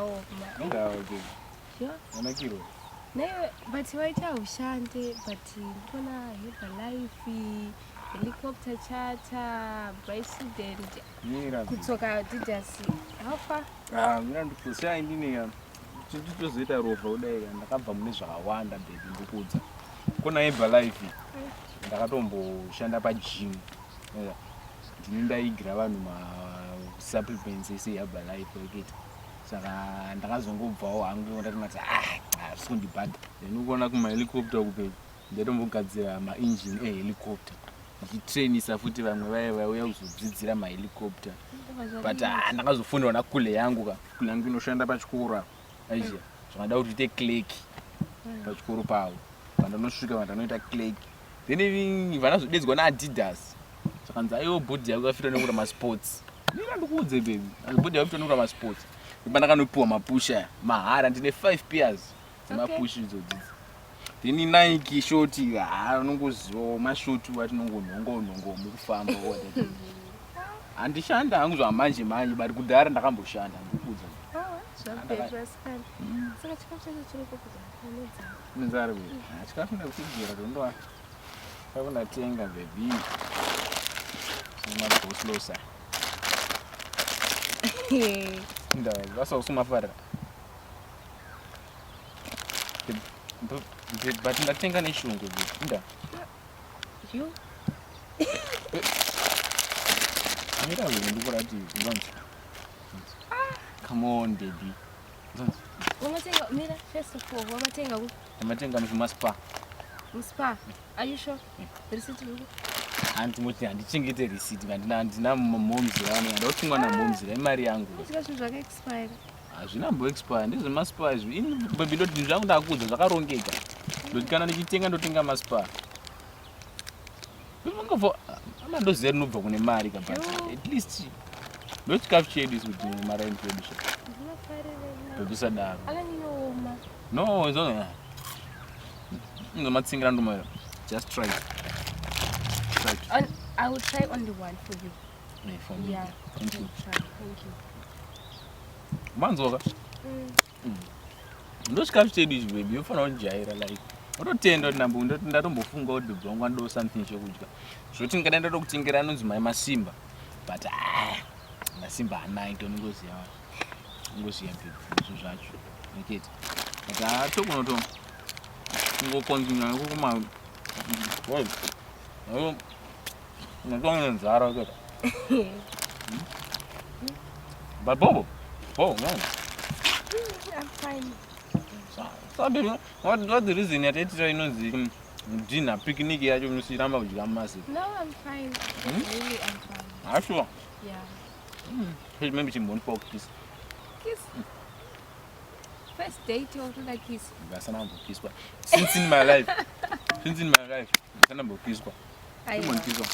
Oh, okay. Sure. Unakiro. No, but waita ushante, but mbona Herbalife, helicopter charter, president. Kutsoka didasi. How far? Mina ndikusa indini titozoita rofa kudai ndakabva mune zvakawanda baby ndikudza. Kuna Herbalife ndakatomboshanda pagym. Ndinondaigira vanhu supplements ese Herbalife weketi. Saka ndakazongobvawo hangu ndakati sikundibhadha. Ndinokuona kuma helicopter kupepi ndatombogadzira ma-engine helicopter. Ndichitrainisa futi vamwe vauya kuzodzidzira ma-helicopter. But ndakazofundwa nakule yangu inoshanda pachikoro aizha zvakada kuti ite clerk pachikoro pavo. Vandanosvika vandanoita clerk. Then vanazodedzwa naAdidas. Saka nzaiwo bhodhi yako yafita nekuita masports. Ndira ndikuudze baby. Bhodhi yafita nekuita masports. Ndakanopiwa mapusha mahara ndine 5 pairs dzemapush idzodzi. Then Nike short unongoziva mashoti watinongonhongo mukufamba whatever. Handishanda hangu zvamanje manje bari kudhara ndakamboshanda ndikudza. Saka chikafu chacho chiri kukudza. Nzara we. Chikafu ndakusigira ndondoa. Kwakunda tenga baby. Sima boslosa. Nda basa usuma fara. But ndatenga neshungu nda. You? Mira we ndikurati lunch. Come on baby. Wamatenga mira first of all wamatenga ku? Wamatenga mumaspa. Muspa. Are you sure? Receipt uku? Anti handichengete receipt ndina momzi vane ndotumwa na momzi imari yangu. Zvikacho zvaka expire. Hazvina mbo expire ndizvo maspa izvi. Ini baby ndoti zvangu ndakudza zvakarongeka. Ndoti kana ndichitenga ndotenga maspa. Ndongova amandoziva rinobva kune mari kabati. At least ndoti chikafu chedu isi kuti mari introduction. Ndokusadaro. Alanioma. No, it's not. Ndomatsingira ndomara. Just try it. And I will try only one for you. Yeah, for me. Yeah. Thank you. Thank you. Manzoka. Ndochikafu chedu ichi baby yofanira kujaira like. Utotenda kuti ndatombofunga kuti bhongo ndo something chokudya. Zvoti ngadaenda ndokutengera anonzi mai masimba. But masimba hanai ndongoziva. Ngoziva baby izvo zvacho. Naketi. But tokunoto ngokontinya kokuma. Why? Oh. Ndono nzara kota. But Bobo. Oh, no. I'm fine. So what the reason that it's inonzi dinner picnic yacho munosiramba kudya mumasi? No, I'm fine. Really, I'm fine. Are you sure? Yeah. Maybe chimbonipa kiss. Kiss? First date or to like kiss? Ngasana kiss. Since in my life. Ngasana kiss. No, I didn't.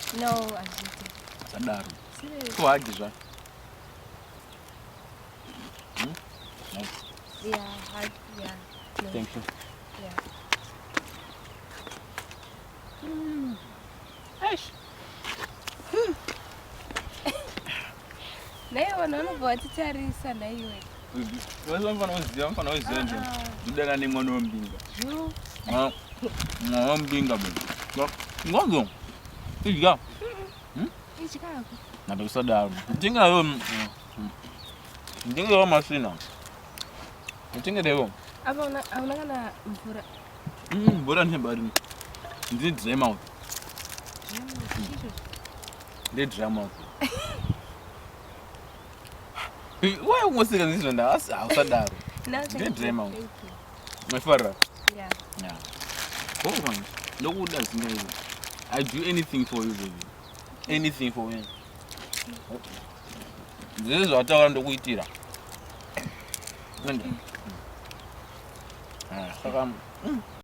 Sadaro. Serious? So hard is right. Yeah. No. Thank you. Yeah. Eish. Nayo wanonoba titarisa naiwe. Mfana uziva nje. Ndidana nemwana wombinga. You? Wombinga bwana. Ngozo. Idya. Ichikaku. Nabesadaro. Ndinga masina. Ndingedewo. Aunakana mvura. Mvura ntembari. Ndi dry mouth. Ndi dry mouth. Why ungosika ndizvo ndausadaro? Ndi dry mouth. Mafara. Yeah. Oh, ndokuda zinga izvo. I do anything for you baby. Anything for you. This is what I want to kuitira. Saka